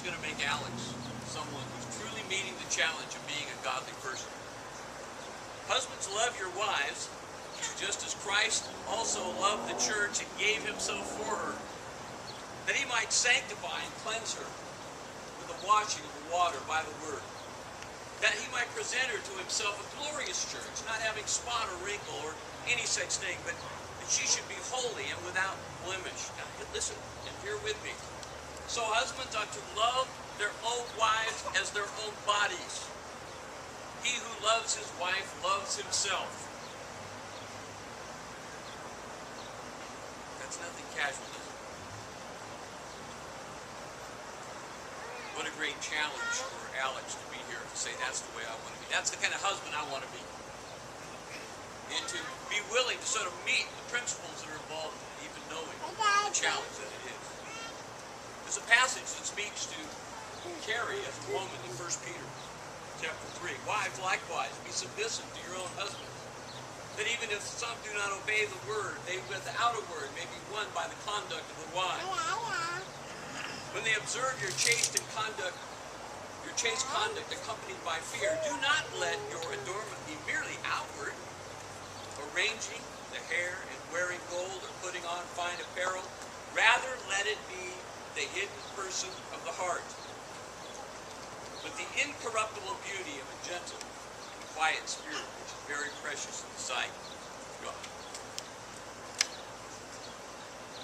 going to make Alex someone who's truly meeting the challenge of being a godly person. Husbands, love your wives, just as Christ also loved the church and gave himself for her, that he might sanctify and cleanse her with the washing of the water by the word, that he might present her to himself a glorious church, not having spot or wrinkle or any such thing, but that she should be holy and without blemish. Now, listen, and hear with me. So husbands ought to love their own wives as their own bodies. He who loves his wife loves himself. That's nothing casual, is it? What a great challenge for Alex to be here to say that's the way I want to be. That's the kind of husband I want to be. And to be willing to sort of meet the principles that are involved in even knowing the challenge that it is. There's a passage that speaks to Carrie as a woman in 1 Peter chapter 3. Wives, likewise, be submissive to your own husbands, that even if some do not obey the word, they without a word may be won by the conduct of the wives. When they observe your chaste conduct accompanied by fear, do not let your adornment be merely outward, arranging the hair and wearing gold or putting on fine apparel. Rather, let it be the hidden person of the heart, with the incorruptible beauty of a gentle and quiet spirit, which is very precious in the sight of God.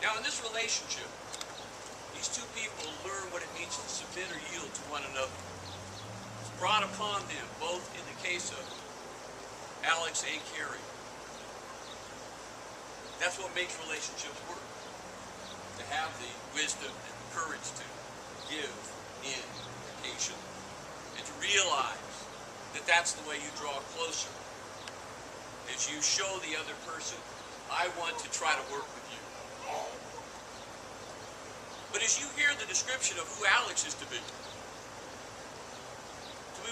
Now, in this relationship, these two people learn what it means to submit or yield to one another. It's brought upon them, both in the case of Alex and Carrie. That's what makes relationships work. To have the wisdom and the courage to give in patiently, and to realize that that's the way you draw closer. As you show the other person, I want to try to work with you. But as you hear the description of who Alex is to be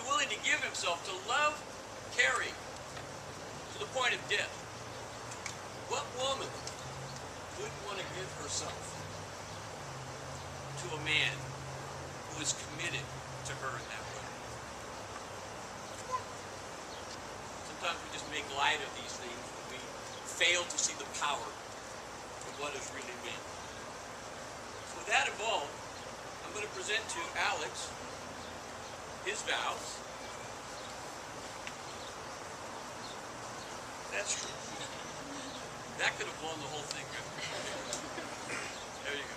willing to give himself to love Carrie to the point of death, what woman wouldn't want to give herself to a man who is committed to her in that way? Sometimes we just make light of these things when we fail to see the power of what is really meant. So with that involved, I'm going to present to Alex his vows. That's true. That could have blown the whole thing right there. You go.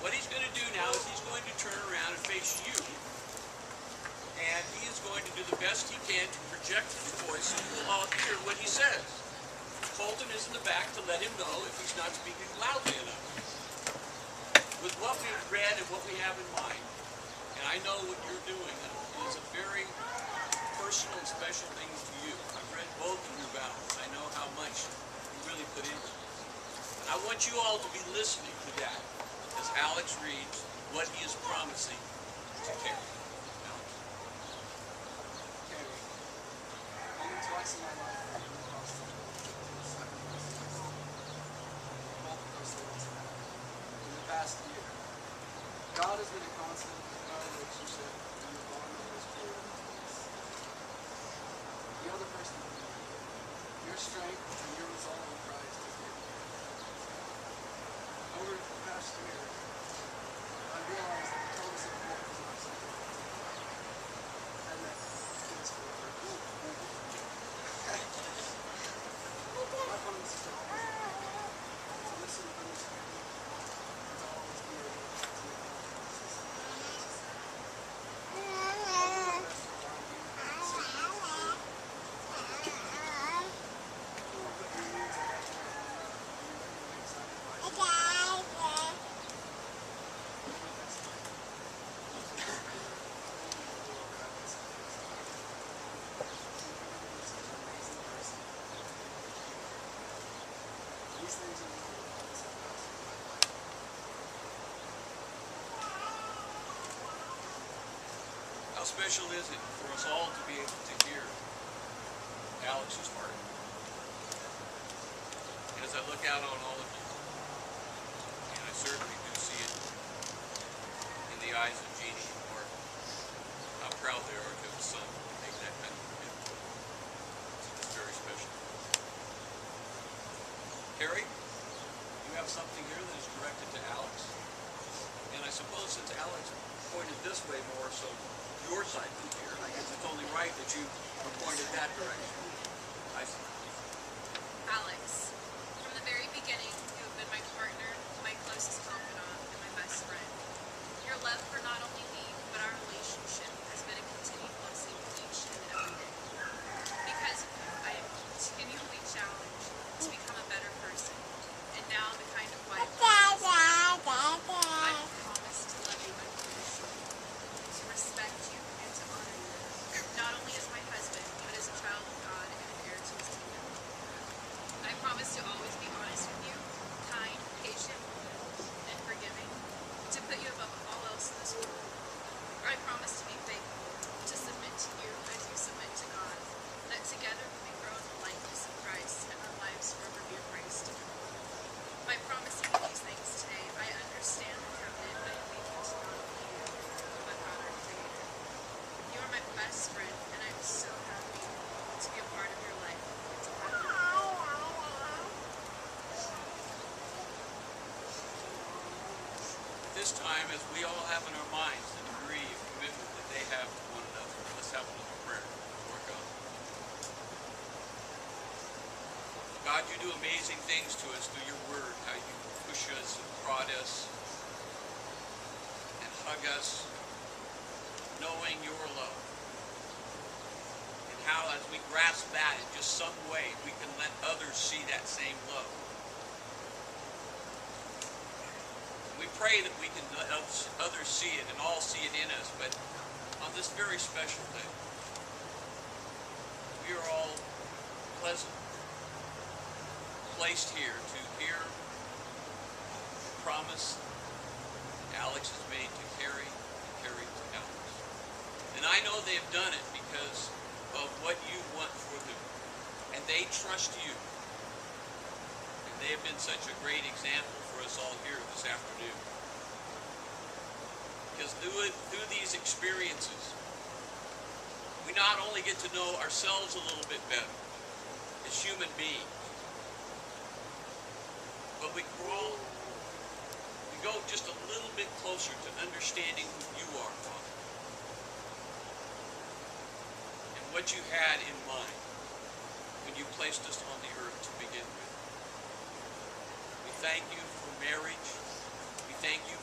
What he's going to do now is he's going to turn around and face you, and he is going to do the best he can to project his voice so you'll all hear what he says. Colton is in the back to let him know if he's not speaking loudly enough. With what we've read and what we have in mind, and I know what you're doing is a very personal and special thing to you. I've read both of your vows. I know how much you really put into it. And I want you all to be listening to that as Alex reads what he is promising to Carrie. Alex. Carrie, only twice in my life have I been lost in both of those things in the past year. God has been a constant in our relationship, and the bond that was created in us. The other person, your strength and your resolve in Christ has been here. Over the past year, I realized that the total support was not something and that it's for her. My focus is to listen and understand, and to always be able to make compromises. I'll do my best to align you and set you as a good. I'll put your needs ahead of mine, and you're ready to make sacrifices. These things are the ones that God said in my life. How special is it for us all to be able to hear Alex's heart? And as I look out on all of you, and I certainly do see it in the eyes of Jeannie or how proud they are to have a son make that kind of commitment. It's very special. Carrie, you have something here that is directed to Alex. And I suppose since Alex pointed this way more, so your side from here, I guess it's only right that you pointed that direction. I see. Alex, from the very beginning, you have been my partner, my closest confidant, and my best friend. Your love for not only me, but our relationship has been a continued blessing each and every day. Because of you, I am continually challenged to become a better person, and now the kind of wife I promise to love you unconditionally, to respect you, and to honor you, not only as my husband, but as a child of God and an heir to his kingdom. I promise to always be honest with you, kind, patient, and forgiving, to put you above all else in this world. I promise to be faithful, to submit to you as you submit to God, that together we may grow in the likeness of Christ and our lives forever be embraced. By promising you these things today, I understand the covenant that you made to not only you, but God our Creator. You are my best friend, and I am so happy to be a part of your life and to have you. This time, as we all have in our minds the degree of commitment that they have to one another, let's have a little prayer before God. God, you do amazing things to us through your word, how you push us and prod us and hug us, knowing your love. And how as we grasp that in just some way, we can let others see that same love. We pray that we can let others see it and all see it in us, but on this very special day, we are all pleasant, placed here to hear the promise Alex has made to Carrie and Carrie to Alex. And I know they have done it because of what you want for them. And they trust you. And they have been such a great example for us all here this afternoon. Because through these experiences, we not only get to know ourselves a little bit better as human beings, but we go just a little bit closer to understanding who you are, Father, and what you had in mind when you placed us on the earth to begin with. We thank you for marriage. We thank you